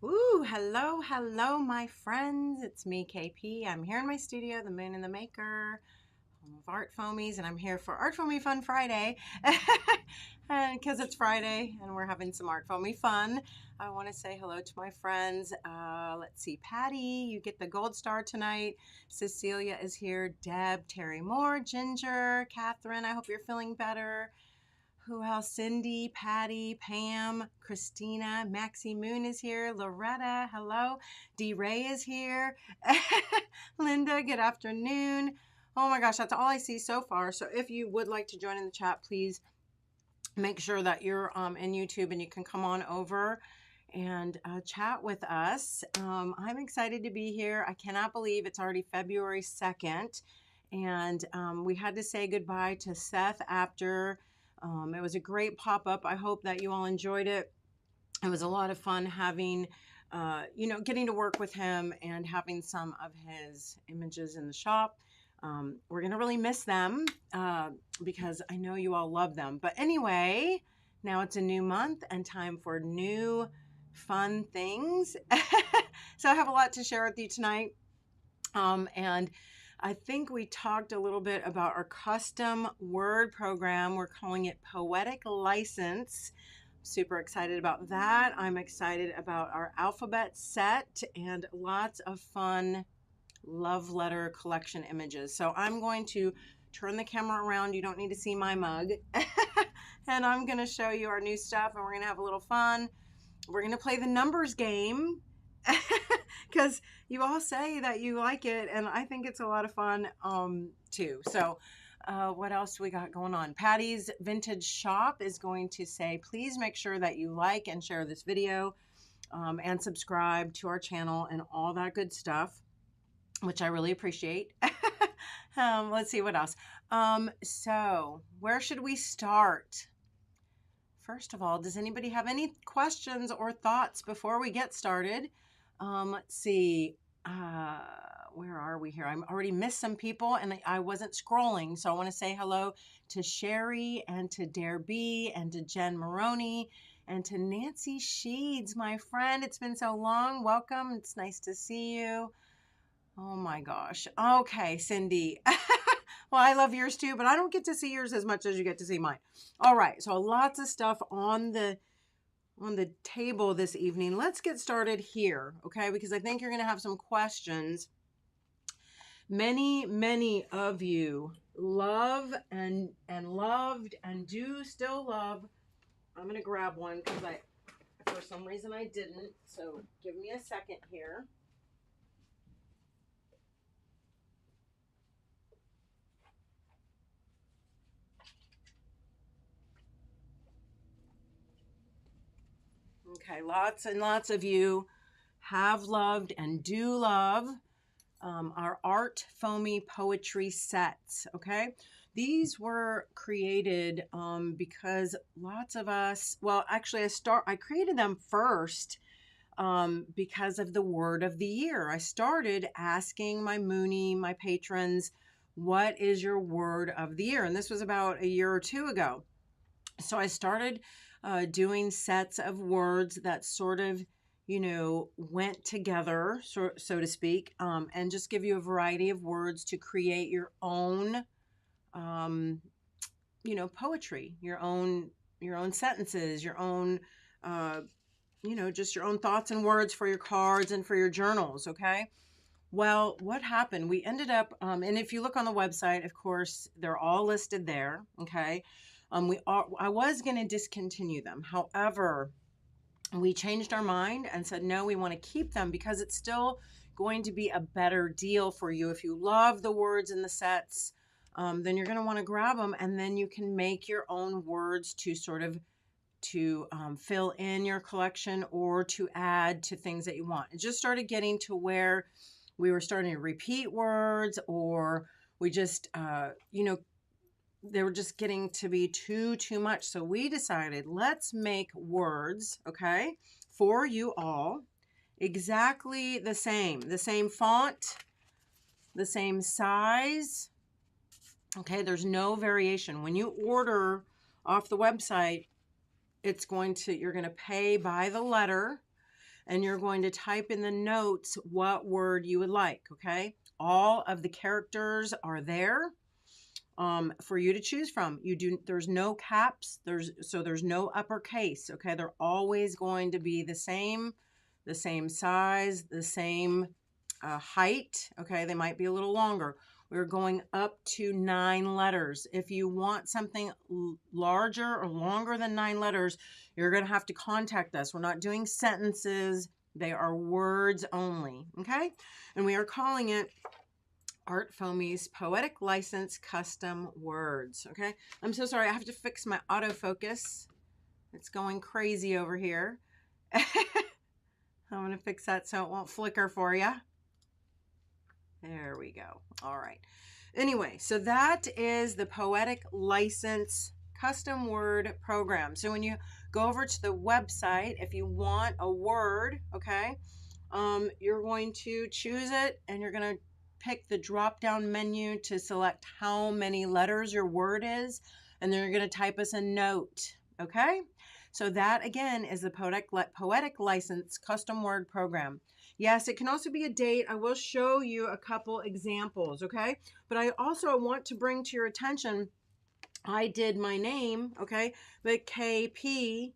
Ooh, hello, hello, my friends. It's me, KP. I'm here in my studio, the Moon and the Maker, home of Art Foamies, and I'm here for ArtFoamies Fun Friday. And because it's Friday and we're having some Art Foamy fun, I want to say hello to my friends. Let's see, Patty, you get the gold star tonight. Cecilia is here. Deb, Terry Moore, Ginger, Catherine, I hope you're feeling better. Who else? Cindy, Patty, Pam, Christina, Maxie Moon is here. Loretta, hello. D. Ray is here. Linda, good afternoon. Oh my gosh, that's all I see so far. So if you would like to join in the chat, please make sure that you're in YouTube and you can come on over and chat with us. I'm excited to be here. I cannot believe it's already February 2nd. And we had to say goodbye to Seth after. It was a great pop-up. I hope that you all enjoyed it. It was a lot of fun having, getting to work with him and having some of his images in the shop. We're going to really miss them because I know you all love them. But anyway, now it's a new month and time for new fun things. So I have a lot to share with you tonight. And I think we talked a little bit about our custom word program. We're calling it Poetic License. Super excited about that. I'm excited about our alphabet set and lots of fun love letter collection images. So I'm going to turn the camera around. You don't need to see my mug. And I'm going to show you our new stuff and we're going to have a little fun. We're going to play the numbers game because you all say that you like it and I think it's a lot of fun too. So what else we got going on? Patty's Vintage Shop is going to say, please make sure that you like and share this video and subscribe to our channel and all that good stuff, which I really appreciate. Let's see what else. So where should we start? First of all, does anybody have any questions or thoughts before we get started? Let's see. Where are we here? I already missed some people and I wasn't scrolling. So I want to say hello to Sherry and to Dare B and to Jen Maroney and to Nancy Sheeds, my friend. It's been so long. Welcome. It's nice to see you. Oh my gosh. Okay, Cindy. Well, I love yours too, but I don't get to see yours as much as you get to see mine. All right, so lots of stuff on the table this evening. Let's get started here, okay? Because I think you're going to have some questions. Many of you love and loved and do still love. I'm going to grab one because for some reason I didn't. So give me a second here. Okay, lots and lots of you have loved and do love our Art Foamy poetry sets, okay? These were created because lots of us, well, actually I created them first because of the word of the year. I started asking my patrons, what is your word of the year? And this was about a year or two ago. So I started doing sets of words that sort of, went together, so to speak, and just give you a variety of words to create your own, poetry, your own sentences, your own, just your own thoughts and words for your cards and for your journals. Okay. Well, what happened? We ended up, and if you look on the website, of course, they're all listed there. Okay. I was going to discontinue them. However, we changed our mind and said, no, we want to keep them because it's still going to be a better deal for you. If you love the words in the sets, then you're going to want to grab them and then you can make your own words to sort of fill in your collection or to add to things that you want. It just started getting to where we were starting to repeat words or we just, they were just getting to be too much. So we decided, let's make words, okay, for you all, exactly the same font, the same size. Okay, there's no variation. When you order off the website, you're going to pay by the letter. and you're going to type in the notes what word you would like, okay? All of the characters are there for you to choose from. There's no caps, there's no uppercase, okay? They're always going to be the same size, the same height, okay? They might be a little longer. We're going up to 9 letters. If you want something larger or longer than 9 letters, you're going to have to contact us. We're not doing sentences. They are words only, okay? And we are calling it ArtFoamies Poetic License Custom Words, okay? I'm so sorry. I have to fix my autofocus. It's going crazy over here. I'm going to fix that so it won't flicker for you. There we go. All right. Anyway, so that is the Poetic License Custom Word Program. So when you go over to the website, if you want a word, okay, you're going to choose it and you're going to pick the drop-down menu to select how many letters your word is, and then you're going to type us a note, okay? So that, again, is the Poetic License Custom Word Program. Yes, it can also be a date. I will show you a couple examples, okay? But I also want to bring to your attention, I did my name, okay, the KP,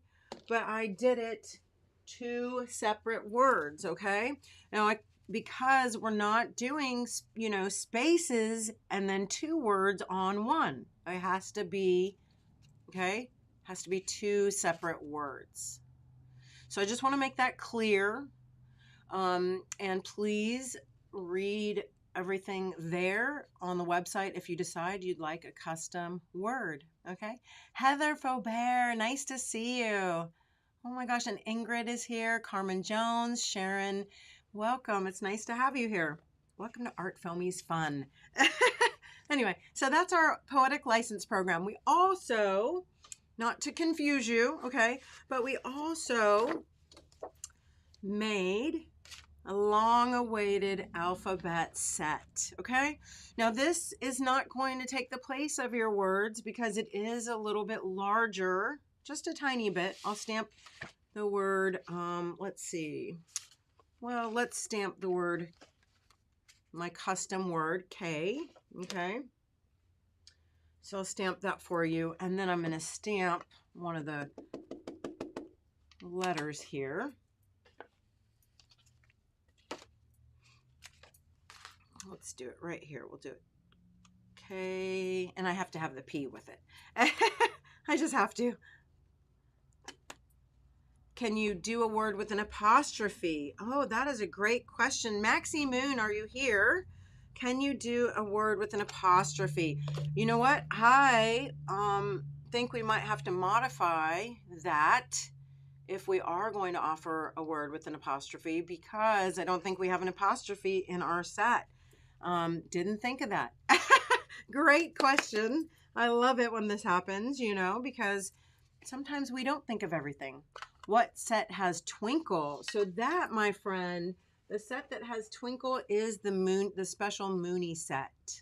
but I did it 2 separate words, okay? Now, because we're not doing, you know, spaces and then 2 words on one. It has to be, okay, has to be 2 separate words. So I just want to make that clear. And please read everything there on the website if you decide you'd like a custom word, okay? Heather Faubert, nice to see you. Oh my gosh, and Ingrid is here. Carmen Jones, Sharon, welcome. It's nice to have you here. Welcome to ArtFoamies Fun. Anyway, so that's our Poetic License Program. We also, not to confuse you, okay, but we also made a long-awaited alphabet set, okay? Now, this is not going to take the place of your words because it is a little bit larger, just a tiny bit. I'll stamp the word, let's see. Well, let's stamp the word, my custom word, K, okay? So I'll stamp that for you, and then I'm going to stamp one of the letters here. Let's do it right here. We'll do it K, and I have to have the P with it. I just have to. Can you do a word with an apostrophe? Oh, that is a great question. Maxie Moon, are you here? Can you do a word with an apostrophe? You know what? I think we might have to modify that if we are going to offer a word with an apostrophe, because I don't think we have an apostrophe in our set. Didn't think of that. Great question. I love it when this happens, you know, because sometimes we don't think of everything. What set has Twinkle? So that, my friend, the set that has Twinkle is the special Mooney set.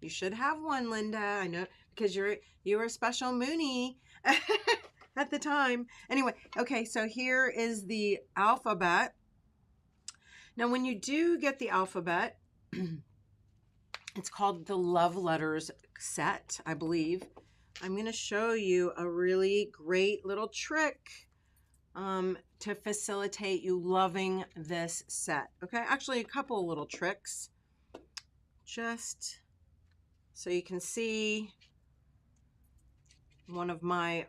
You should have one, Linda. I know, because you were a special Mooney at the time. Anyway, okay, so here is the alphabet. Now, when you do get the alphabet, it's called the Love Letters set, I believe. I'm going to show you a really great little trick to facilitate you loving this set. Okay, actually a couple of little tricks, just so you can see one of my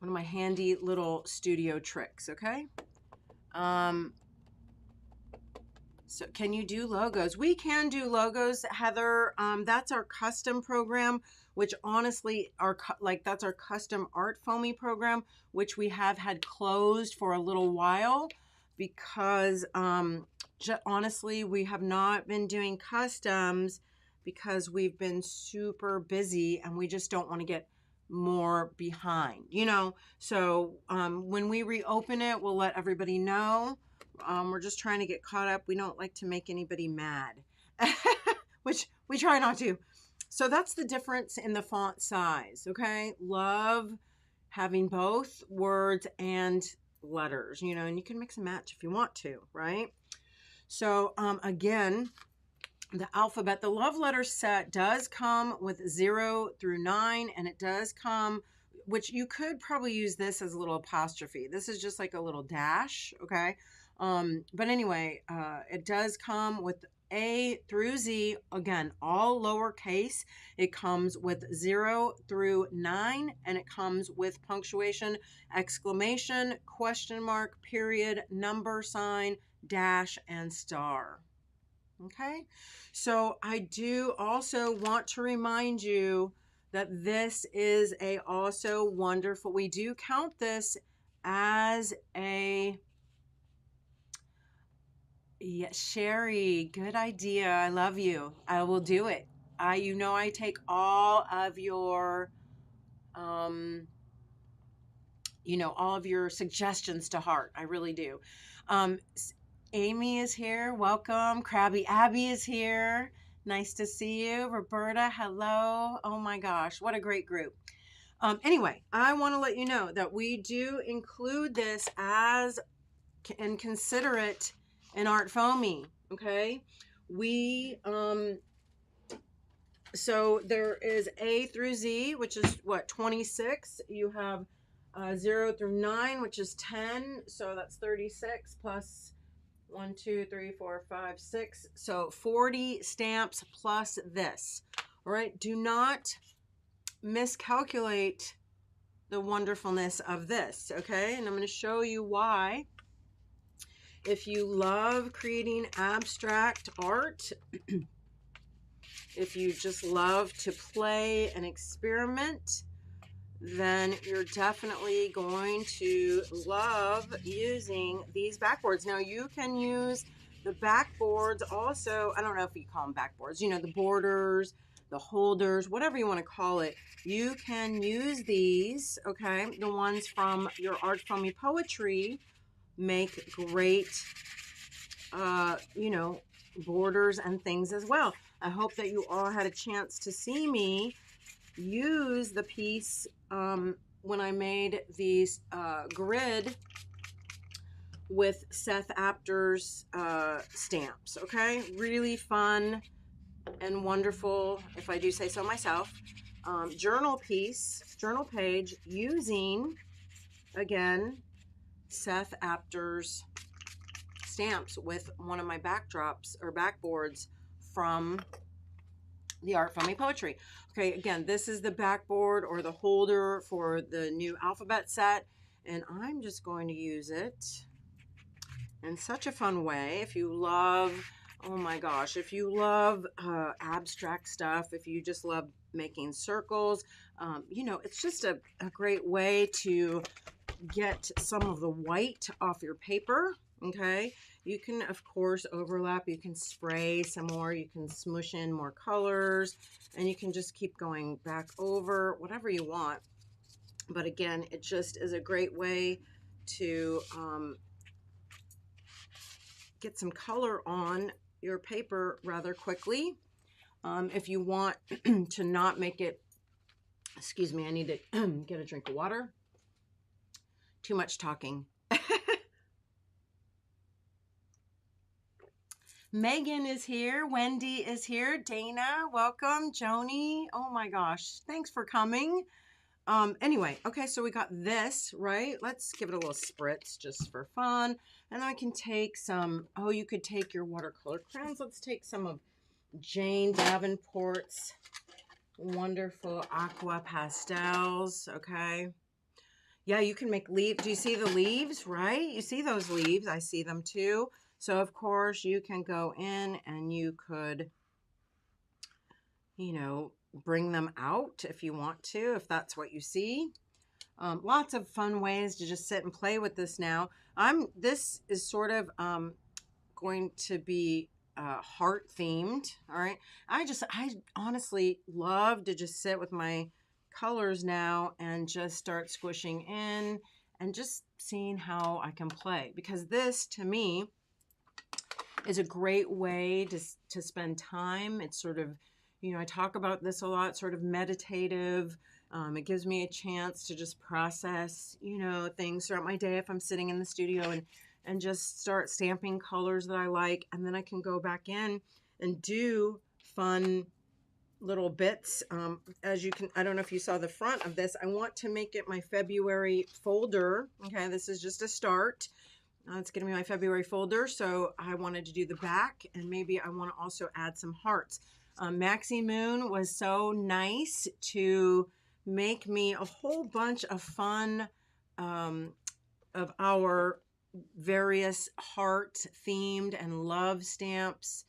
handy little studio tricks. Okay. So can you do logos? We can do logos, Heather. That's our custom program, which honestly, that's our custom ArtFoamy program, which we have had closed for a little while because honestly, we have not been doing customs because we've been super busy and we just don't want to get more behind, you know. So when we reopen it, we'll let everybody know. We're just trying to get caught up. We don't like to make anybody mad, which we try not to. So that's the difference in the font size, okay? Love having both words and letters, you know, and you can mix and match if you want to, right? So again, the alphabet, the love letter set does come with 0 through 9, and it does come, which you could probably use this as a little apostrophe. This is just like a little dash, okay? But anyway, it does come with A through Z, again, all lowercase. It comes with 0 through 9, and it comes with punctuation, exclamation, question mark, period, number sign, dash, and star. Okay, so I do also want to remind you that this is a also wonderful, we do count this as a, yeah, Sherry, good idea. I love you. I will do it. You know, I take all of your, you know, all of your suggestions to heart. I really do. Amy is here. Welcome. Krabby Abby is here. Nice to see you. Roberta, hello. Oh my gosh, what a great group. Anyway, I want to let you know that we do include this as and consider it an ArtFoamy. Okay, we so there is A through Z, which is what, 26. You have 0 through 9, which is 10. So that's 36 plus 1, 2, 3, 4, 5, 6. So 40 stamps plus this. All right. Do not miscalculate the wonderfulness of this. Okay. And I'm going to show you why. If you love creating abstract art, if you just love to play and experiment, then you're definitely going to love using these backboards. Now you can use the backboards also, I don't know if you call them backboards, you know, the borders, the holders, whatever you want to call it. You can use these, okay? The ones from your ArtFoamy Poetry make great, you know, borders and things as well. I hope that you all had a chance to see me use the piece when I made these grid with Seth Apter's stamps. Okay, really fun and wonderful, if I do say so myself. Journal piece, journal page, using again Seth Apter's stamps with one of my backdrops or backboards from the ArtFoamy Poetry. Okay, again, this is the backboard or the holder for the new alphabet set, and I'm just going to use it in such a fun way. If you love, oh my gosh, if you love abstract stuff, if you just love making circles, you know, it's just a great way to get some of the white off your paper. Okay, you can of course overlap, you can spray some more, you can smush in more colors, and you can just keep going back over whatever you want. But again, it just is a great way to get some color on your paper rather quickly. If you want to not make it, excuse me, I need to get a drink of water. Too much talking. Megan is here. Wendy is here. Dana, welcome. Joni, oh my gosh, thanks for coming. Anyway, okay, so we got this, right? Let's give it a little spritz just for fun. And I can take some, oh, you could take your watercolor crayons. Let's take some of Jane Davenport's wonderful aqua pastels, okay? Yeah, you can make leaves. Do you see the leaves, right? You see those leaves. I see them too. So, of course, you can go in and you could, you know, bring them out if you want to, if that's what you see. Lots of fun ways to just sit and play with this now. This is sort of going to be heart themed, all right? I honestly love to just sit with my colors now and just start squishing in and just seeing how I can play, because this to me is a great way to spend time. It's sort of, you know, I talk about this a lot, sort of meditative, It gives me a chance to just process, things throughout my day if I'm sitting in the studio and just start stamping colors that I like. And then I can go back in and do fun little bits. As you can, I don't know if you saw the front of this. I want to make it my February folder. Okay, this is just a start. It's going to be my February folder. So I wanted to do the back, and maybe I want to also add some hearts. Maxie Moon was so nice to make me a whole bunch of fun of our various heart themed and love stamps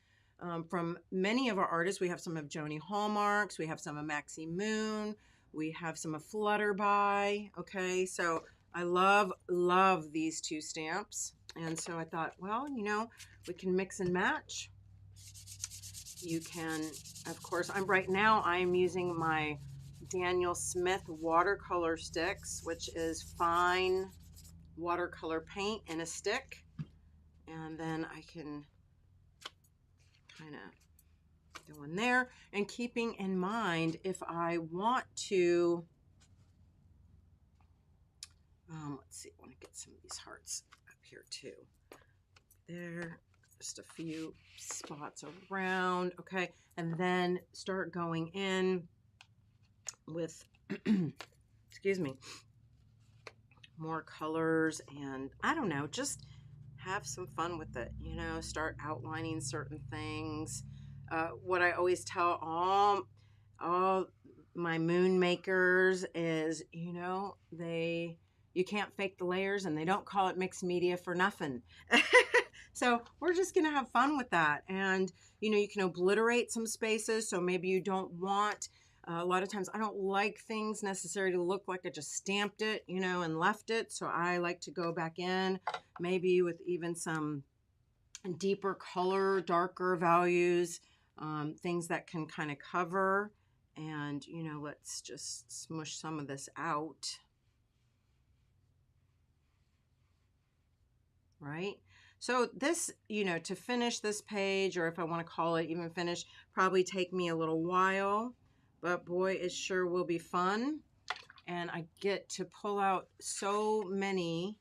from many of our artists. We have some of Joni Hallmarks, we have some of Maxie Moon, we have some of Flutterby. Okay, so I love these two stamps, and so I thought, well, we can mix and match. You can, of course, I'm using my Daniel Smith watercolor sticks, which is fine watercolor paint in a stick, and then I can kind of go in there, and keeping in mind if I want to let's see, I want to get some of these hearts up here too. There, just a few spots around. Okay, and then start going in with excuse me, more colors, and I don't know, just have some fun with it, start outlining certain things. What I always tell all my moon makers is, you can't fake the layers, and they don't call it mixed media for nothing. So we're just going to have fun with that. And, you can obliterate some spaces. So maybe you don't want, a lot of times I don't like things necessarily to look like I just stamped it, and left it. So I like to go back in, maybe with even some deeper color, darker values, things that can kind of cover. And, let's just smush some of this out. Right? So this, to finish this page, or if I want to call it even finish, probably take me a little while, but boy, it sure will be fun. And I get to pull out so many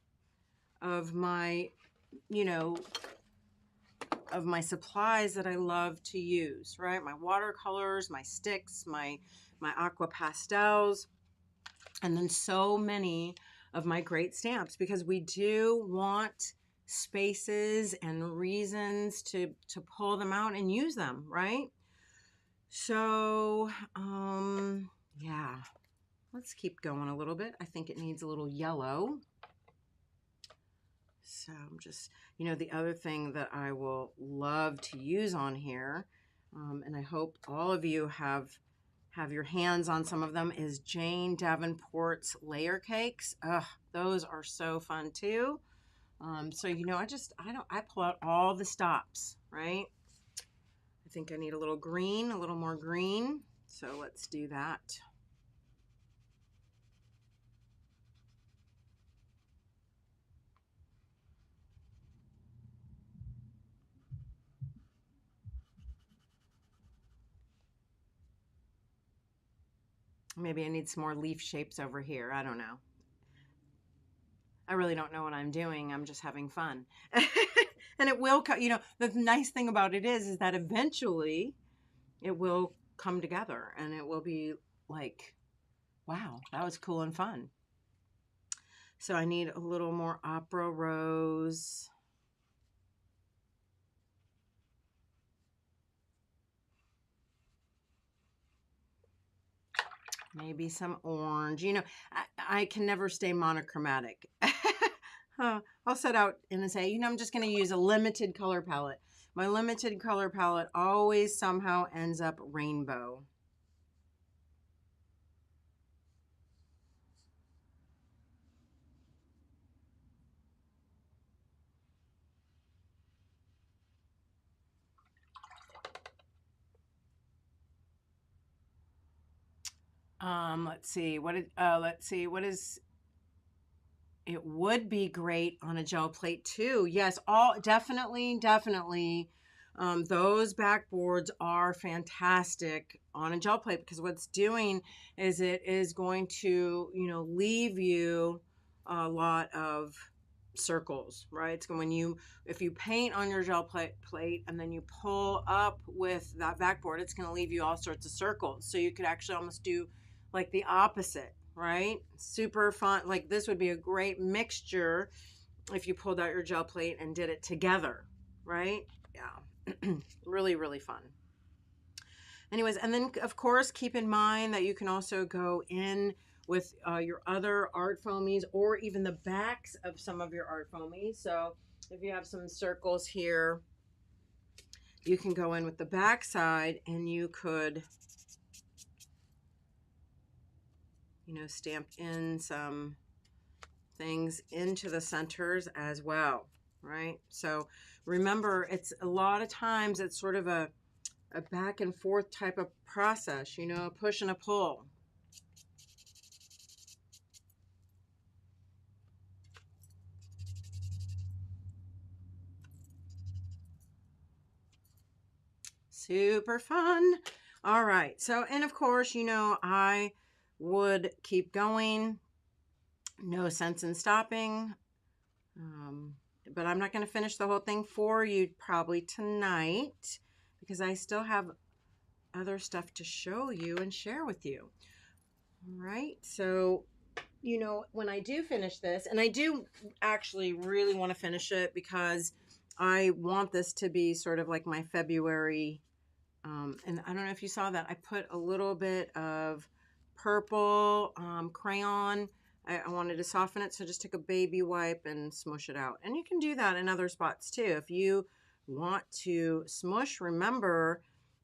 of my, of my supplies that I love to use, right? My watercolors, my sticks, my aqua pastels, and then so many of my great stamps, because we do want spaces and reasons to pull them out and use them, right? So yeah, let's keep going a little bit. I think it needs a little yellow. So I'm just, the other thing that I will love to use on here, and I hope all of you have your hands on some of them, is Jane Davenport's layer cakes. Ugh, those are so fun too. So, I pull out all the stops, right? I think I need a little green, a little more green. So let's do that. Maybe I need some more leaf shapes over here. I don't know. I really don't know what I'm doing. I'm just having fun. And it will, the nice thing about it is that eventually it will come together, and it will be like, wow, that was cool and fun. So I need a little more opera rose. Maybe some orange. I can never stay monochromatic. I'll set out and say, I'm just going to use a limited color palette. My limited color palette always somehow ends up rainbow. Let's see what is. It would be great on a gel plate too. Yes, definitely Those backboards are fantastic on a gel plate because what's doing is it is going to, leave you a lot of circles, right? It's when if you paint on your gel plate and then you pull up with that backboard, it's going to leave you all sorts of circles. So you could actually almost do like the opposite, right? Super fun. Like this would be a great mixture if you pulled out your gel plate and did it together, right? Yeah. Really, really fun. Anyways, and then of course, keep in mind that you can also go in with your other art foamies or even the backs of some of your art foamies. So if you have some circles here, you can go in with the back side and you could, stamp in some things into the centers as well, right? So remember, it's a lot of times it's sort of a back and forth type of process, a push and a pull. Super fun. All right. So, and of course, I would keep going. No sense in stopping. But I'm not going to finish the whole thing for you probably tonight because I still have other stuff to show you and share with you. All right. So, when I do finish this, and I do actually really want to finish it because I want this to be sort of like my February. And I don't know if you saw that. I put a little bit of purple crayon. I wanted to soften it, so just take a baby wipe and smush it out. And you can do that in other spots too. If you want to smush, remember,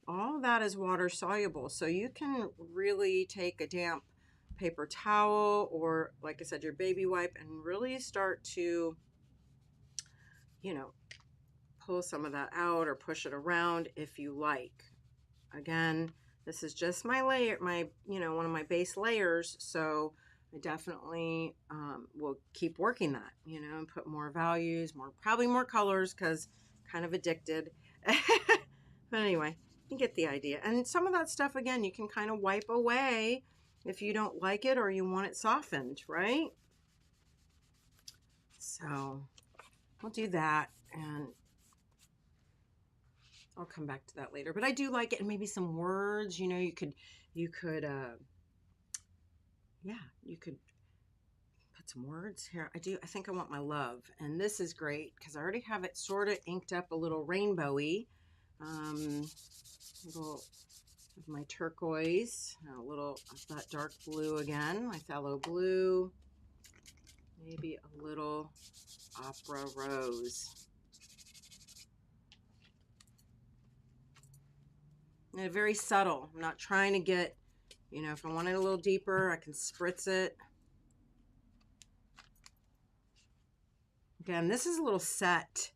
all that is water soluble. So you can really take a damp paper towel or, like I said, your baby wipe and really start to, pull some of that out or push it around if you like. Again, this is just my layer, one of my base layers. So I definitely will keep working that, and put more values, probably more colors because kind of addicted. But anyway, you get the idea. And some of that stuff, again, you can kind of wipe away if you don't like it or you want it softened, right? So we'll do that, and I'll come back to that later. But I do like it, and maybe some words, you could put some words here. I think I want my love, and this is great because I already have it sort of inked up a little rainbowy. Little of my turquoise, a little of that dark blue again, my phthalo blue, maybe a little opera rose. And very subtle. I'm not trying to get, if I want it a little deeper, I can spritz it. Again, this is a little set.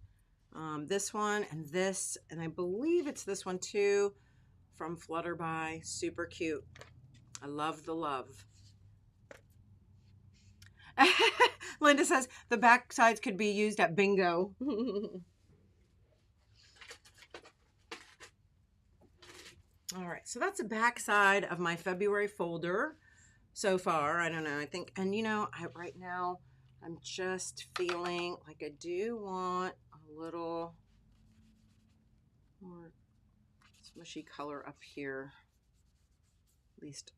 This one and this, and I believe it's this one too, from Flutterby. Super cute. I love the love. Linda says the back sides could be used at bingo. All right, so that's the back side of my February folder so far. I don't know, I think, and right now I'm just feeling like I do want a little more smushy color up here, at least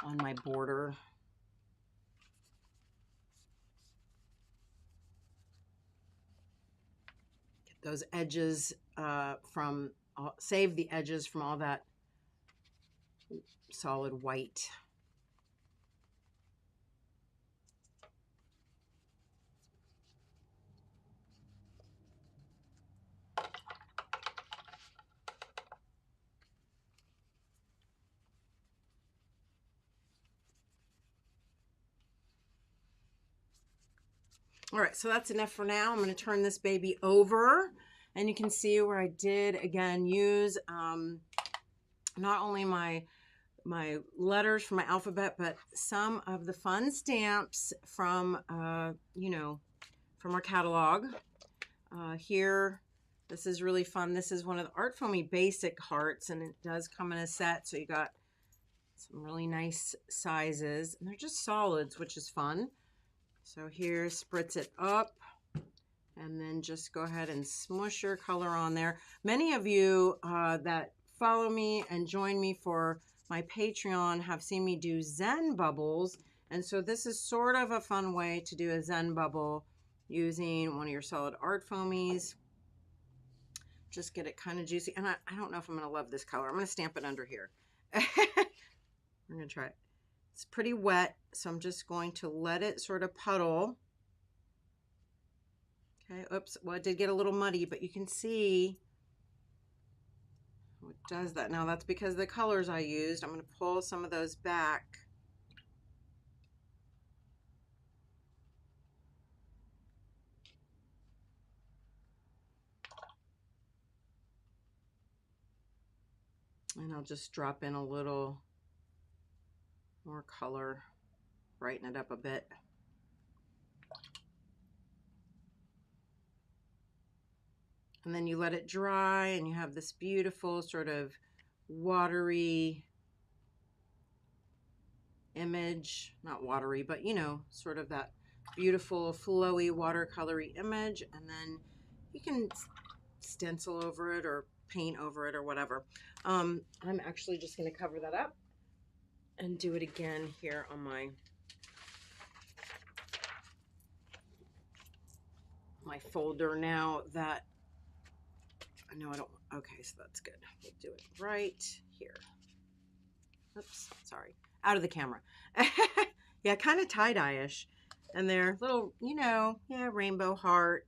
on my border. Get those edges save the edges from all that solid white. All right, so that's enough for now. I'm going to turn this baby over, and you can see where I did, again, use not only my letters from my alphabet, but some of the fun stamps from, from our catalog. Here This is really fun. This is one of the ArtFoamy basic hearts, and it does come in a set. So you got some really nice sizes, and they're just solids, which is fun. So here, spritz it up, and then just go ahead and smush your color on there. Many of you that follow me and join me for my Patreon have seen me do Zen bubbles, and so this is sort of a fun way to do a Zen bubble using one of your solid ArtFoamies. Just get it kind of juicy. And I don't know if I'm going to love this color. I'm going to stamp it under here. I'm going to try it. It's pretty wet, so I'm just going to let it sort of puddle. Okay, oops. Well, it did get a little muddy, but you can see how it does that. Now, that's because of the colors I used. I'm going to pull some of those back. And I'll just drop in a little more color, brighten it up a bit. And then you let it dry and you have this beautiful sort of watery image. Not watery, but you know, sort of that beautiful flowy watercolory image. And then you can stencil over it or paint over it or whatever. I'm actually just going to cover that up and do it again here on my folder now that I know I don't. Okay, so that's good. We'll do it right here. Oops, sorry. Out of the camera. Yeah, kind of tie-dye-ish. And they're little, you know, yeah, rainbow heart.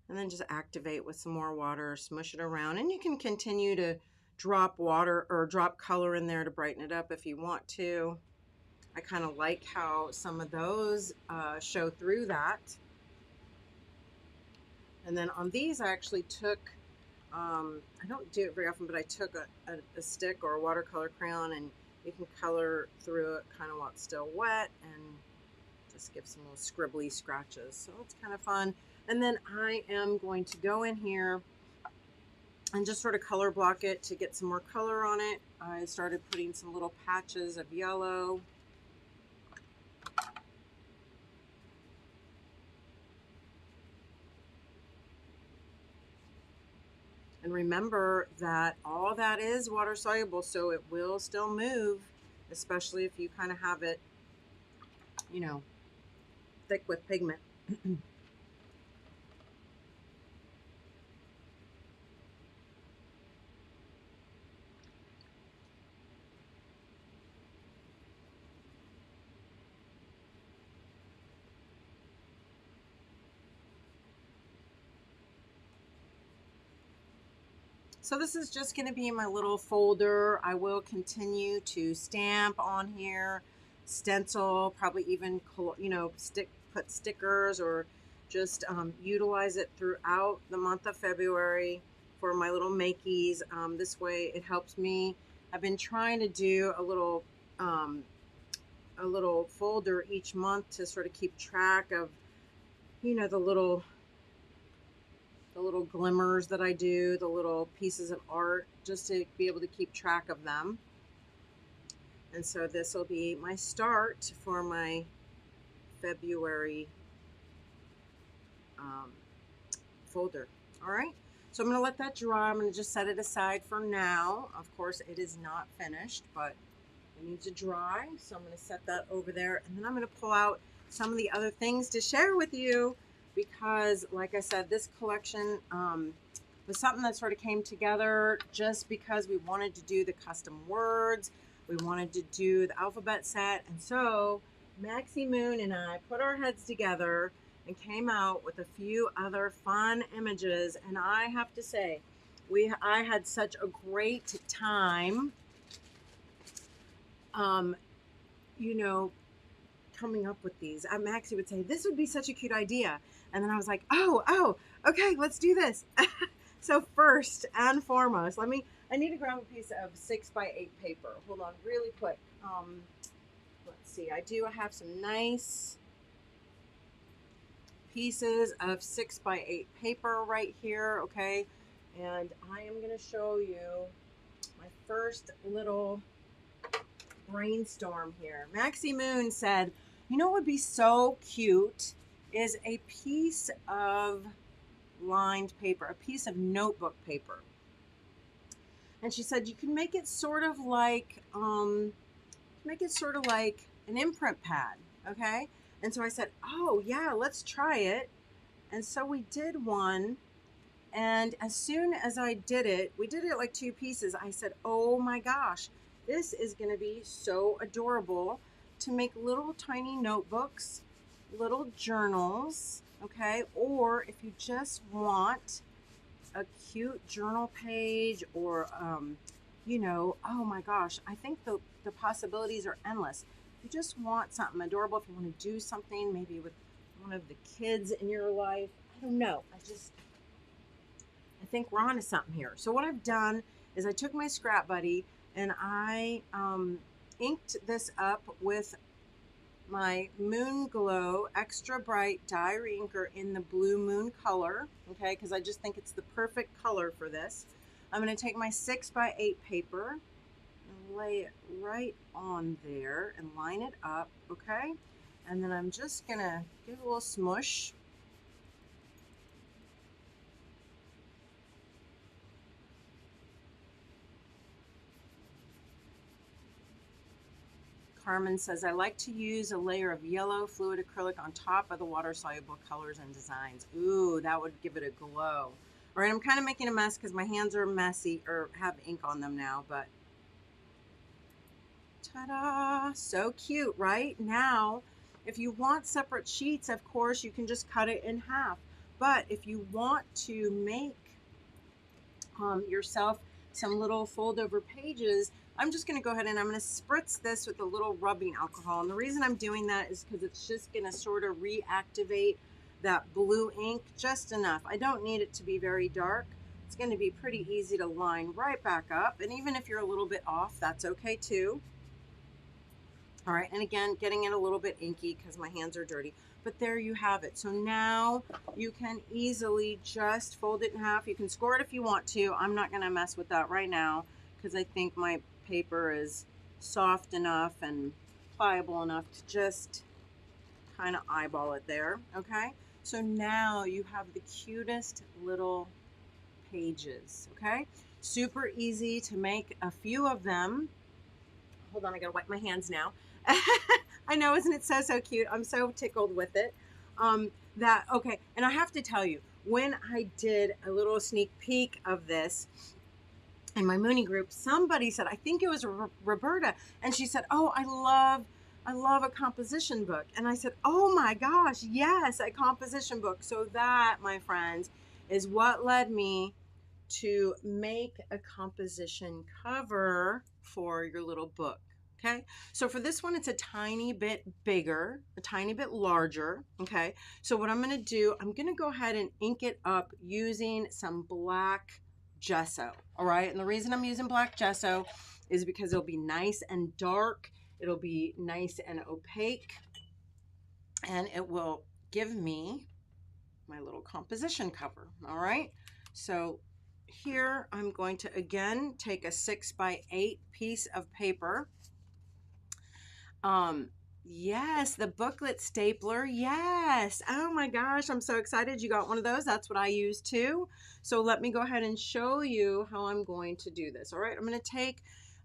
And then just activate with some more water, smush it around. And you can continue to drop water or drop color in there to brighten it up if you want to. I kind of like how some of those show through that. And then on these, I actually took, I don't do it very often, but I took a stick or a watercolor crayon, and you can color through it kind of while it's still wet and just give some little scribbly scratches. So it's kind of fun. And then I am going to go in here and just sort of color block it to get some more color on it. I started putting some little patches of yellow. And remember that all that is water soluble, so it will still move, especially if you kind of have it, you know, thick with pigment. So this is just going to be my little folder. I will continue to stamp on here, stencil, probably even, you know, put stickers or just utilize it throughout the month of February for my little makeys. This way it helps me. I've been trying to do a little folder each month to sort of keep track of, you know, the little glimmers that I do, the little pieces of art, just to be able to keep track of them. And so this will be my start for my February folder. All right, so I'm going to let that dry. I'm going to just set it aside for now. Of course, it is not finished, but it needs to dry. So I'm going to set that over there, and then I'm going to pull out some of the other things to share with you, because like I said, this collection was something that sort of came together just because we wanted to do the custom words. We wanted to do the alphabet set. And so Maxie Moon and I put our heads together and came out with a few other fun images. And I have to say, I had such a great time, you know, coming up with these. Maxie would say, this would be such a cute idea. And then I was like, oh, okay, let's do this. So first and foremost, I need to grab a piece of 6x8 paper. Hold on really quick. Let's see, I have some nice pieces of 6x8 paper right here, okay? And I am going to show you my first little brainstorm here. Maxie Moon said, you know what would be so cute is a piece of lined paper, a piece of notebook paper. And she said you can make it sort of like an imprint pad, okay? And so I said, oh yeah, let's try it. And so we did one, and as soon as I did it, we did it like 2 pieces. I said, oh my gosh, this is gonna be so adorable to make little tiny notebooks, little journals, okay? Or if you just want a cute journal page, or you know, oh my gosh, I think the possibilities are endless. If you just want something adorable, if you want to do something maybe with one of the kids in your life, I don't know, I think we're onto something here. So what I've done is I took my scrap buddy and I inked this up with my Moon Glow Extra Bright Diary Inker in the Blue Moon color, okay, because I just think it's the perfect color for this. I'm going to take my 6x8 paper and lay it right on there and line it up, okay? And then I'm just going to give it a little smush. Carmen says, I like to use a layer of yellow fluid acrylic on top of the water-soluble colors and designs. Ooh, that would give it a glow. All right, I'm kind of making a mess because my hands are messy, or have ink on them now, but ta-da! So cute, right? Now, if you want separate sheets, of course, you can just cut it in half. But if you want to make yourself some little fold over pages, I'm just going to go ahead and I'm going to spritz this with a little rubbing alcohol. And the reason I'm doing that is because it's just going to sort of reactivate that blue ink just enough. I don't need it to be very dark. It's going to be pretty easy to line right back up. And even if you're a little bit off, that's okay too. All right, and again, getting it a little bit inky because my hands are dirty. But there you have it. So now you can easily just fold it in half. You can score it if you want to. I'm not going to mess with that right now because I think my paper is soft enough and pliable enough to just kind of eyeball it there, okay? So now you have the cutest little pages, okay? Super easy to make a few of them. Hold on, I gotta wipe my hands now. I know, isn't it so cute? I'm so tickled with it. Okay, and I have to tell you, when I did a little sneak peek of this in my Mooney group, somebody said, I think it was Roberta, and she said, oh, I love a composition book. And I said, oh my gosh, yes, a composition book. So that, my friends, is what led me to make a composition cover for your little book. Okay, so for this one, it's a tiny bit bigger, a tiny bit larger. Okay, so what I'm going to do, I'm going to go ahead and ink it up using some black gesso. All right, and the reason I'm using black gesso is because it'll be nice and dark, it'll be nice and opaque, and it will give me my little composition cover. All right, so here I'm going to again take a 6x8 piece of paper. Yes, the booklet stapler. Yes. Oh my gosh, I'm so excited you got one of those. That's what I use too. So let me go ahead and show you how I'm going to do this. All right, I'm going to take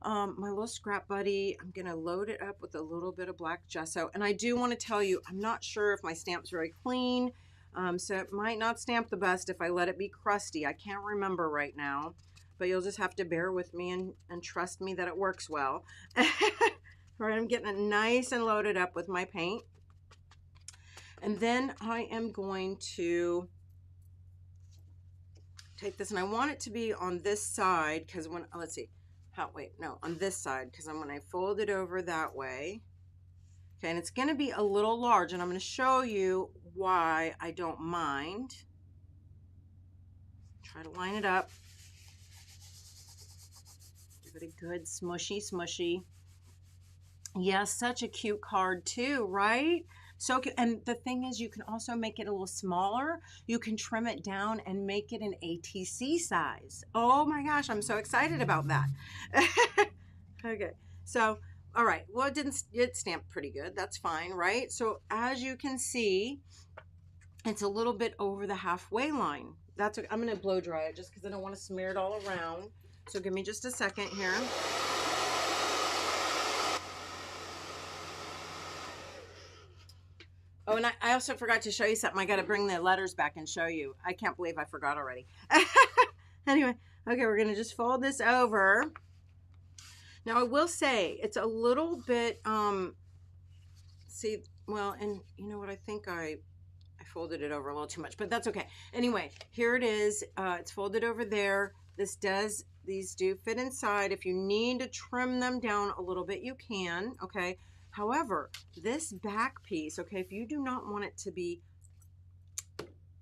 my little scrap buddy. I'm going to load it up with a little bit of black gesso. And I do want to tell you, I'm not sure if my stamp's very clean. So it might not stamp the best if I let it be crusty. I can't remember right now, but you'll just have to bear with me and trust me that it works well. All right, I'm getting it nice and loaded up with my paint. And then I am going to take this, and I want it to be on this side because when, let's see, on this side, because I'm going to fold it over that way. Okay, and it's going to be a little large, and I'm going to show you why I don't mind. Try to line it up. Give it a good smushy. Yes, such a cute card too, right? So cute. And the thing is, you can also make it a little smaller. You can trim it down and make it an ATC size. Oh my gosh, I'm so excited about that. Okay, so all right, well, it stamped pretty good. That's fine, right? So as you can see, it's a little bit over the halfway line. That's what I'm going to blow dry it just because I don't want to smear it all around. So give me just a second here. Oh, and I also forgot to show you something. I got to bring the letters back and show you. I can't believe I forgot already. Anyway, okay, we're going to just fold this over. Now, I will say it's a little bit, see, well, and you know what? I think I folded it over a little too much, but that's okay. Anyway, here it is. It's folded over there. These do fit inside. If you need to trim them down a little bit, you can, okay? However, this back piece, okay, if you do not want it to be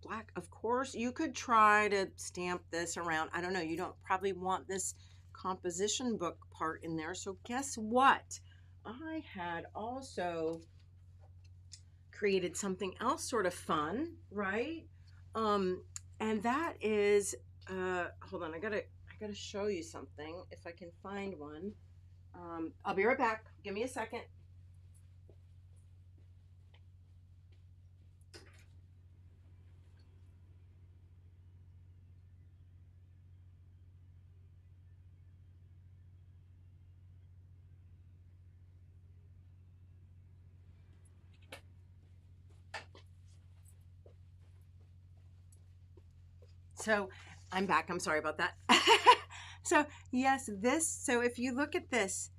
black, of course, you could try to stamp this around. I don't know. You don't probably want this composition book part in there. So guess what? I had also created something else sort of fun, right? And that is, hold on, I gotta show you something if I can find one. I'll be right back. Give me a second. So I'm back. I'm sorry about that. So yes, so if you look at this,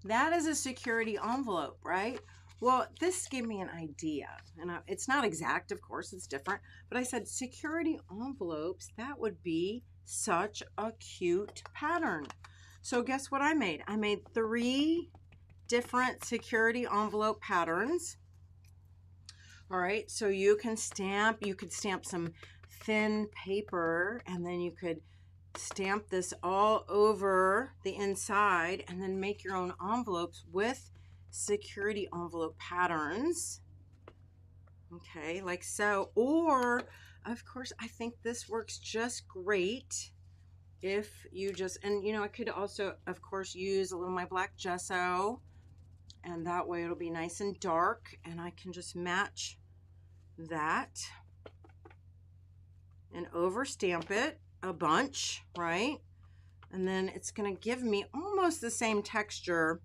that is a security envelope, right? Well, this gave me an idea, and it's not exact, of course, it's different, but I said security envelopes, that would be such a cute pattern. So guess what I made? I made 3 different security envelope patterns. All right, so you could stamp some thin paper, and then you could stamp this all over the inside and then make your own envelopes with security envelope patterns. Okay, like so. Or, of course, I think this works just great if you just, and you know, I could also, of course, use a little of my black gesso, and that way it'll be nice and dark, and I can just match that and over stamp it a bunch, right? And then it's going to give me almost the same texture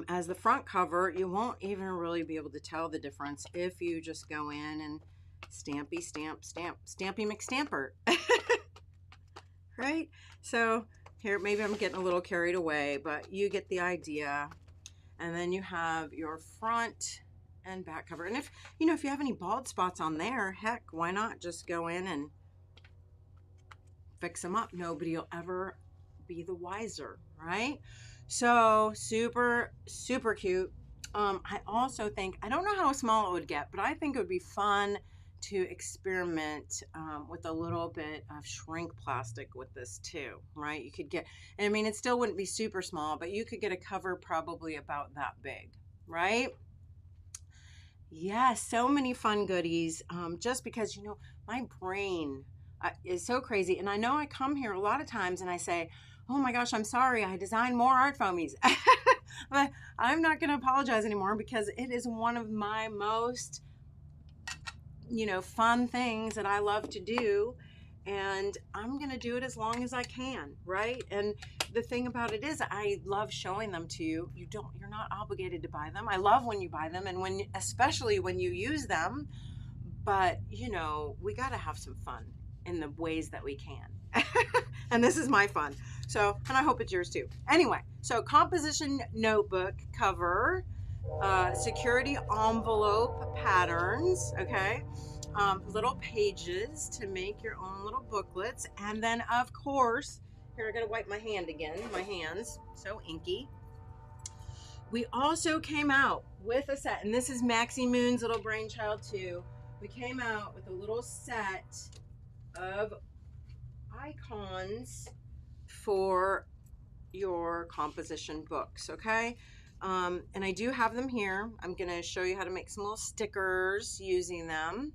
as the front cover. You won't even really be able to tell the difference if you just go in and stampy stamp, stampy McStamper. Right? So here, maybe I'm getting a little carried away, but you get the idea. And then you have your front and back cover. And if you have any bald spots on there, heck, why not just go in and fix them up? Nobody will ever be the wiser, right? So super, super cute. I also think, I don't know how small it would get, but I think it would be fun to experiment with a little bit of shrink plastic with this too, right? You could get, I mean, it still wouldn't be super small, but you could get a cover probably about that big, right? Yes, so many fun goodies. Just because, my brain is so crazy. And I know I come here a lot of times and I say, oh my gosh, I'm sorry, I designed more art foamies. But I'm not going to apologize anymore because it is one of my most, fun things that I love to do. And I'm going to do it as long as I can, right? And the thing about it is I love showing them to you. You're not obligated to buy them. I love when you buy them and especially when you use them, but we got to have some fun in the ways that we can. And this is my fun. So, and I hope it's yours too. Anyway, so composition notebook cover, security envelope patterns, okay? Little pages to make your own little booklets. And then, of course, here I gotta wipe my hand again. My hands, so inky. We also came out with a set, and this is Maxie Moon's little brainchild too. We came out with a little set of icons for your composition books, okay? And I do have them here. I'm going to show you how to make some little stickers using them.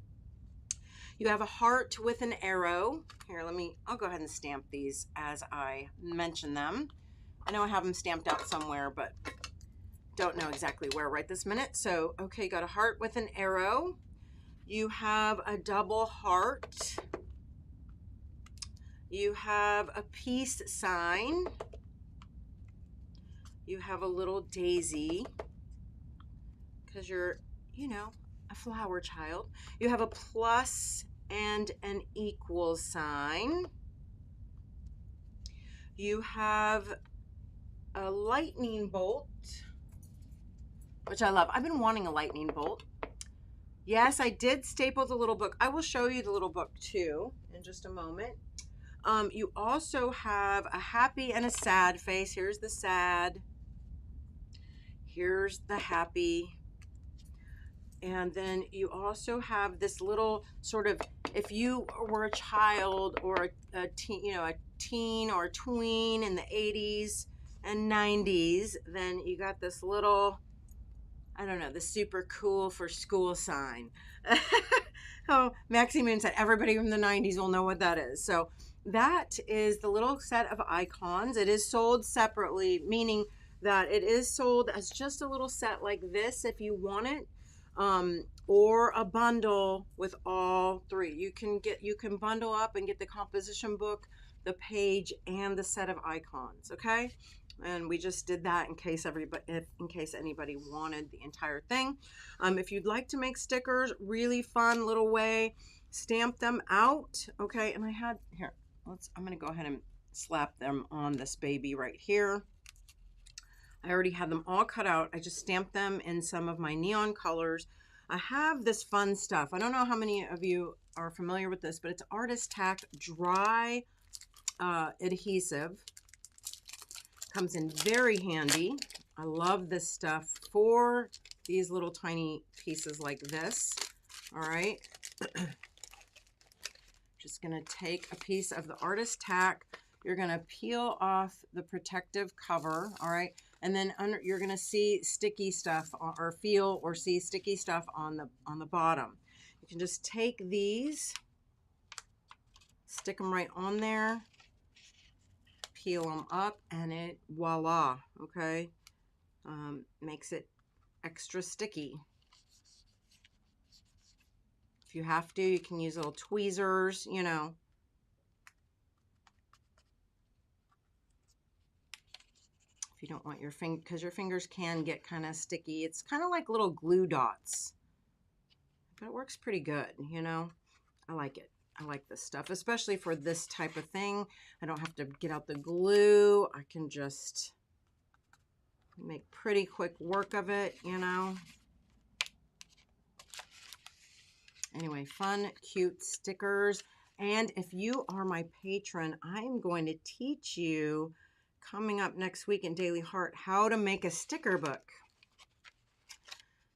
You have a heart with an arrow. Here, I'll go ahead and stamp these as I mention them. I know I have them stamped out somewhere, but don't know exactly where right this minute. So, okay, got a heart with an arrow. You have a double heart. You have a peace sign. You have a little daisy, because you're, you know, a flower child. You have a plus and an equal sign. You have a lightning bolt, which I love. I've been wanting a lightning bolt. Yes, I did staple the little book. I will show you the little book too in just a moment. You also have a happy and a sad face. Here's the sad. Here's the happy. And then you also have this little sort of, if you were a child or a teen, you know, a teen or a tween in the 80s and 90s, then you got this little, I don't know, the super cool for school sign. Oh, Maxie Moon said everybody from the 90s will know what that is. So that is the little set of icons. It is sold separately, meaning that it is sold as just a little set like this if you want it, or a bundle with all three. You can bundle up and get the composition book, the page, and the set of icons. Okay. And we just did that in case anybody wanted the entire thing. If you'd like to make stickers, really fun little way, stamp them out. Okay, and I had here. I'm gonna go ahead and slap them on this baby right here. I already had them all cut out. I just stamped them in some of my neon colors. I have this fun stuff. I don't know how many of you are familiar with this, but it's Artist Tack dry adhesive. Comes in very handy. I love this stuff for these little tiny pieces like this. All right. Just going to take a piece of the Artist Tack. You're going to peel off the protective cover. All right. And then you're going to see sticky stuff, or feel or see sticky stuff on the bottom. You can just take these, stick them right on there, peel them up, and voila, okay, makes it extra sticky. If you have to, you can use little tweezers, you know. If you don't want your finger, because your fingers can get kind of sticky. It's kind of like little glue dots, but it works pretty good, you know. I like it. I like this stuff, especially for this type of thing. I don't have to get out the glue. I can just make pretty quick work of it, you know. Anyway, fun, cute stickers. And if you are my patron, I'm going to teach you coming up next week in Daily Heart how to make a sticker book.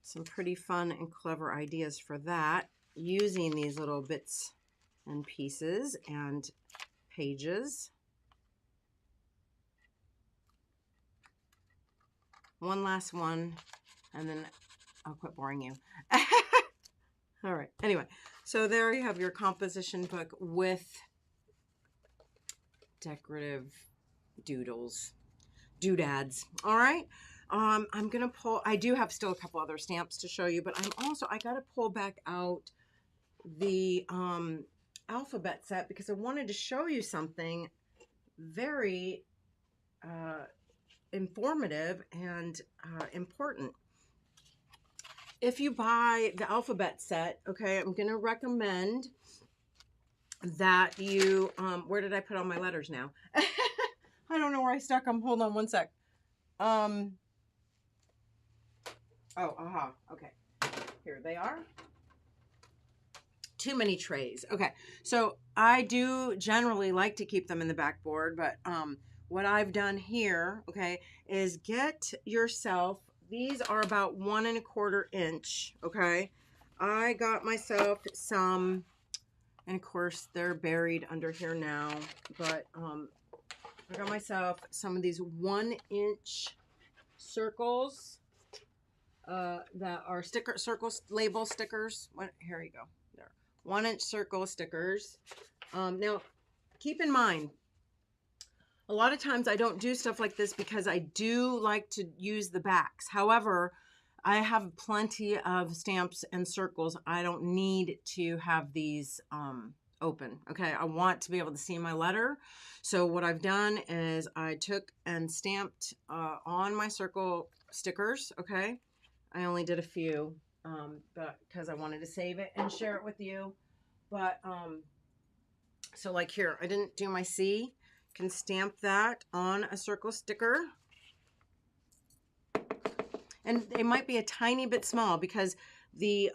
Some pretty fun and clever ideas for that, using these little bits and pieces and pages. One last one, and then I'll quit boring you. All right. Anyway, so there you have your composition book with decorative doodads. All right. I'm going to pull, I do have still a couple other stamps to show you, but I got to pull back out the alphabet set because I wanted to show you something very informative and important. If you buy the alphabet set, okay, I'm going to recommend that you, where did I put all my letters now? I don't know where I stuck them. Hold on one sec. Okay. Here they are. Too many trays. Okay. So I do generally like to keep them in the backboard, but what I've done here, okay, is get yourself, these are about 1 1/4 inch, okay. I got myself some, and of course they're buried under here now, but I got myself some of these 1 inch circles that are circle label stickers. Here you go. There, 1-inch circle stickers. Now, keep in mind, a lot of times I don't do stuff like this because I do like to use the backs. However, I have plenty of stamps and circles. I don't need to have these open. Okay, I want to be able to see my letter. So what I've done is I took and stamped on my circle stickers. Okay, I only did a few but because I wanted to save it and share it with you. But so like here, I didn't do my C. Can stamp that on a circle sticker. And it might be a tiny bit small because the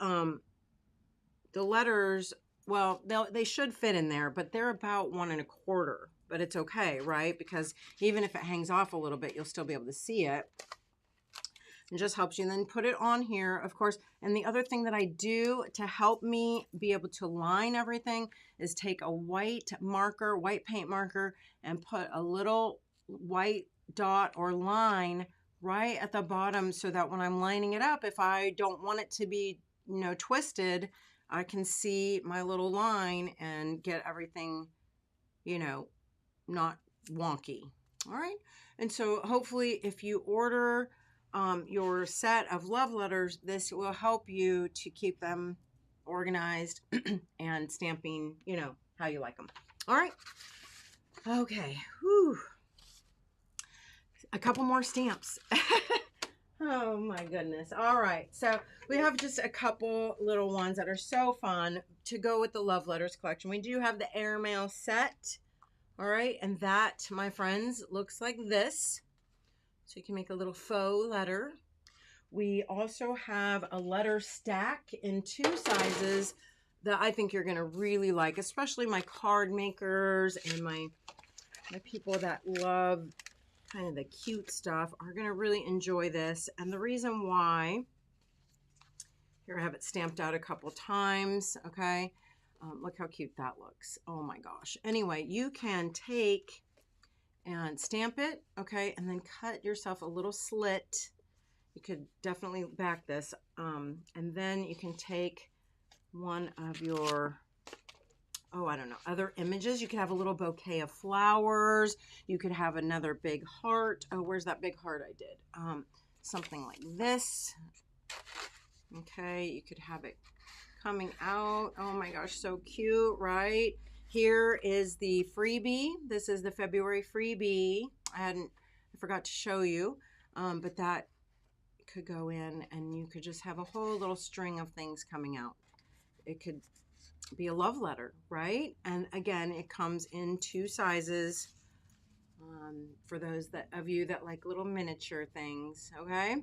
letters, well, they should fit in there, but they're about 1 1/4. But it's okay, right? Because even if it hangs off a little bit, you'll still be able to see it. It just helps you. And then put it on here, of course. And the other thing that I do to help me be able to line everything is take a white marker, white paint marker, and put a little white dot or line right at the bottom so that when I'm lining it up, if I don't want it to be, you know, twisted, I can see my little line and get everything, you know, not wonky. All right. And so hopefully if you order your set of love letters, this will help you to keep them organized and stamping, you know, how you like them. All right. Okay. Whew. A couple more stamps. Oh my goodness. All right. So we have just a couple little ones that are so fun to go with the love letters collection. We do have the airmail set. All right. And that, my friends, looks like this. So you can make a little faux letter. We also have a letter stack in 2 sizes that I think you're going to really like, especially my card makers and my people that love kind of the cute stuff are going to really enjoy this. And the reason why, here I have it stamped out a couple times. Okay. Look how cute that looks. Oh my gosh. Anyway, you can take and stamp it, okay, and then cut yourself a little slit. You could definitely back this, and then you can take one of your, oh, I don't know, other images. You could have a little bouquet of flowers. You could have another big heart. Oh, where's that big heart I did? Something like this. Okay, you could have it coming out. Oh my gosh, so cute, right? Here is the freebie. This is the February freebie. I forgot to show you, but that could go in and you could just have a whole little string of things coming out. It could be a love letter, right? And again, it comes in 2 sizes for those of you that like little miniature things, okay?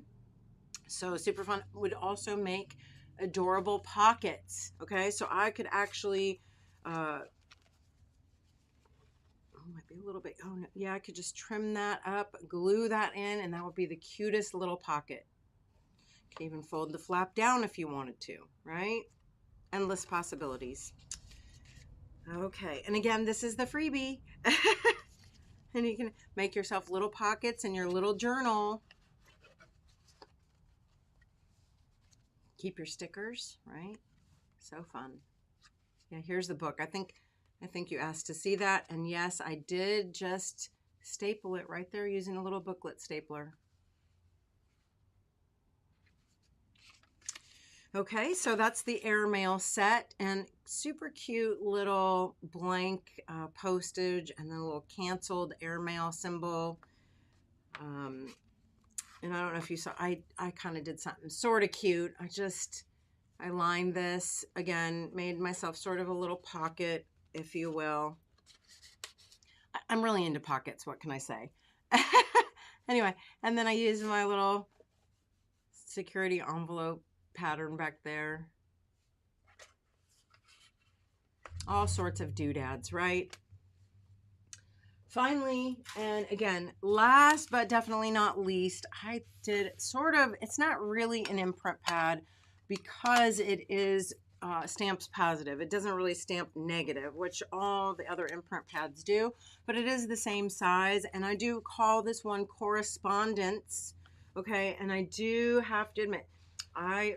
So super fun. Would also make adorable pockets, okay? So I could actually might be a little bit, oh no, yeah, I could just trim that up, glue that in, and that would be the cutest little pocket. You can even fold the flap down if you wanted to, right? Endless possibilities. Okay, and again, this is the freebie. And you can make yourself little pockets in your little journal. Keep your stickers, right? So fun. Yeah, here's the book. I think you asked to see that, and yes, I did just staple it right there using a little booklet stapler. Okay, so that's the airmail set, and super cute little blank postage, and then a little canceled airmail symbol. And I don't know if you saw, I kind of did something sort of cute. I lined this, again, made myself sort of a little pocket, if you will. I'm really into pockets, what can I say? Anyway, and then I used my little security envelope pattern back there. All sorts of doodads, right? Finally, and again, last but definitely not least, I did sort of, it's not really an imprint pad because it is stamps positive. It doesn't really stamp negative, which all the other imprint pads do, but it is the same size, and I do call this one correspondence. Okay, and I do have to admit, I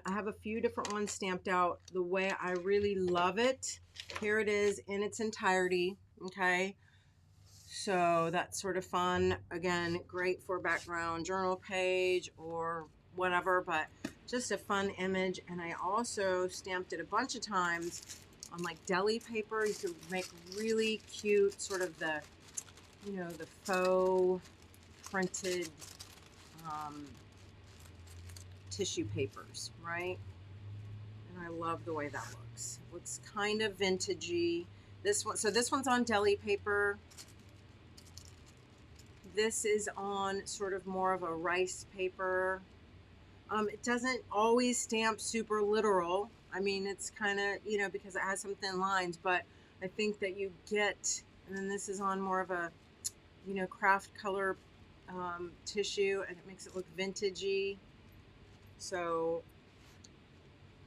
have a few different ones stamped out the way I really love it. Here it is in its entirety. Okay, so that's sort of fun. Again, great for background journal page or whatever, but just a fun image. And I also stamped it a bunch of times on like deli paper. You could make really cute sort of the, you know, the faux printed tissue papers, right? And I love the way that looks. It looks kind of vintagey. This one, so this one's on deli paper. This is on sort of more of a rice paper. It doesn't always stamp super literal. I mean, it's kind of, you know, because it has some thin lines, but I think that you get, and then this is on more of a, you know, craft color tissue, and it makes it look vintagey. So,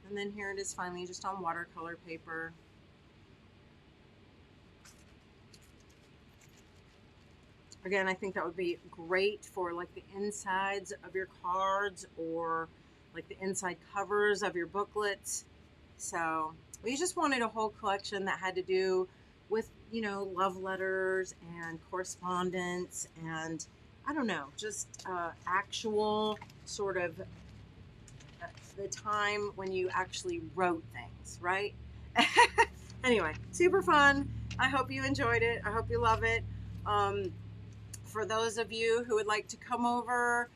and then here it is finally just on watercolor paper. Again, I think that would be great for like the insides of your cards or like the inside covers of your booklets. So we just wanted a whole collection that had to do with, you know, love letters and correspondence and I don't know, just actual sort of the time when you actually wrote things, right? Anyway, super fun. I hope you enjoyed it. I hope you love it. For those of you who would like to come over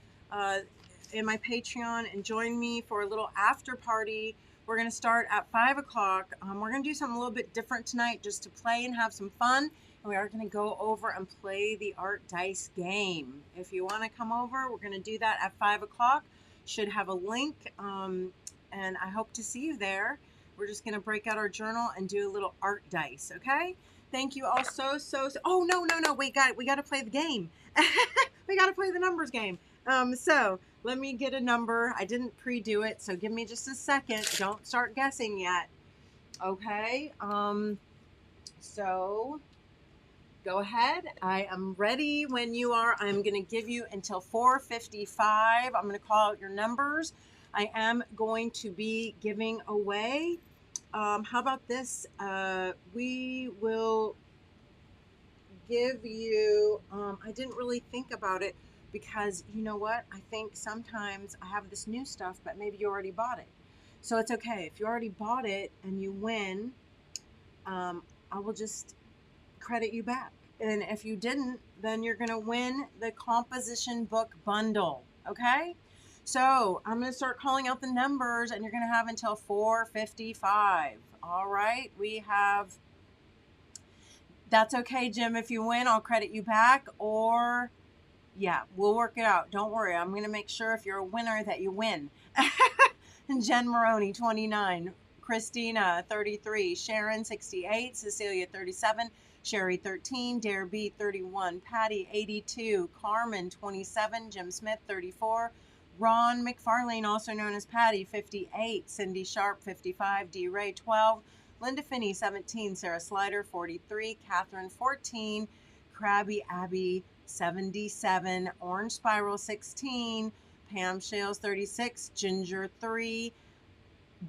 in my Patreon and join me for a little after party, we're going to start at 5 o'clock. We're going to do something a little bit different tonight just to play and have some fun. And we are going to go over and play the art dice game. If you want to come over, we're going to do that at 5 o'clock. Should have a link, and I hope to see you there. We're just going to break out our journal and do a little art dice, okay? Thank you all so. Oh, no. We got to play the game. We got to play the numbers game. So let me get a number. I didn't pre-do it, so give me just a second. Don't start guessing yet. Okay. So go ahead. I am ready when you are. I'm going to give you until 4:55. I'm going to call out your numbers. I am going to be giving away. How about this? We will give you, I didn't really think about it because you know what? I think sometimes I have this new stuff, but maybe you already bought it. So it's okay. If you already bought it and you win, I will just credit you back. And if you didn't, then you're going to win the composition book bundle. Okay? So I'm going to start calling out the numbers and you're going to have until 4:55. All right. We have, that's okay, Jim. If you win, I'll credit you back or yeah, we'll work it out. Don't worry. I'm going to make sure if you're a winner that you win. Jen Maroney, 29. Christina, 33. Sharon, 68. Cecilia, 37. Sherry, 13. Dare B, 31. Patty, 82. Carmen, 27. Jim Smith, 34. Ron McFarlane, also known as Patty, 58. Cindy Sharp, 55. D. Ray, 12. Linda Finney, 17. Sarah Slider, 43. Catherine, 14. Krabby Abby, 77. Orange Spiral, 16. Pam Shales, 36. Ginger, 3.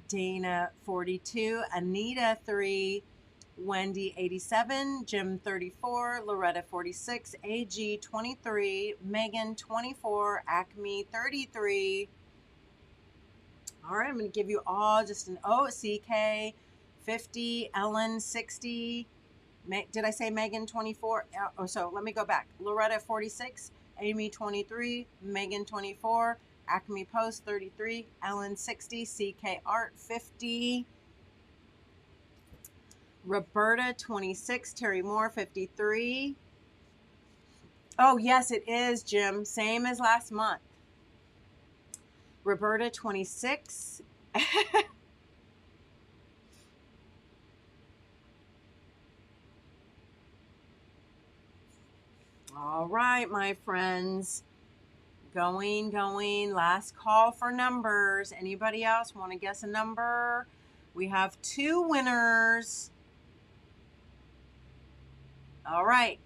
Dana, 42. Anita, 3. Wendy, 87. Jim, 34. Loretta, 46. AG, 23. Megan, 24. Acme, 33. All right, I'm going to give you all just an O. CK, 50. Ellen, 60. Did I say Megan, 24? Oh, so let me go back. Loretta, 46. Amy, 23. Megan, 24. Acme Post, 33. Ellen, 60. CK Art, 50. Roberta, 26. Terry Moore, 53. Oh, yes, it is, Jim. Same as last month. Roberta, 26. All right, my friends. Going. Last call for numbers. Anybody else want to guess a number? We have 2 winners. All right.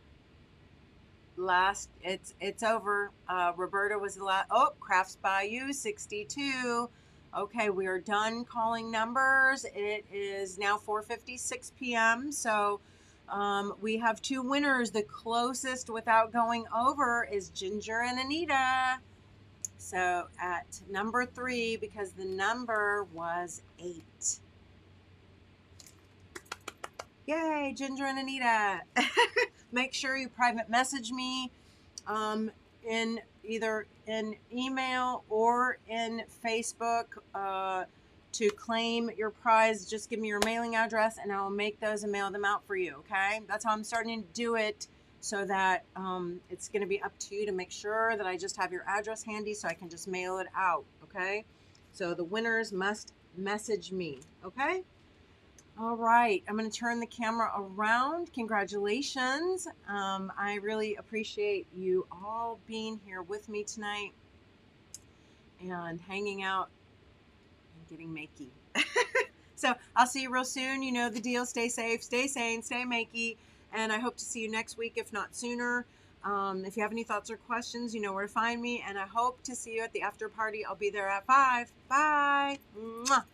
it's over. Roberta was the last. Oh, Crafts by You 62. Okay, we are done calling numbers. It is now 4:56 p.m. So we have two winners. The closest without going over is Ginger and Anita. So at number 3, because the number was 8. Yay, Ginger and Anita. Make sure you private message me in either in email or in Facebook to claim your prize. Just give me your mailing address and I'll make those and mail them out for you, okay? That's how I'm starting to do it, so that it's going to be up to you to make sure that I just have your address handy so I can just mail it out, okay? So the winners must message me, okay? All right, I'm going to turn the camera around. Congratulations. I really appreciate you all being here with me tonight and hanging out and getting makey. So I'll see you real soon. You know the deal. Stay safe, stay sane, stay makey, and I hope to see you next week, if not sooner. If you have any thoughts or questions, you know where to find me, and I hope to see you at the after party. I'll be there at 5. Bye. Mwah.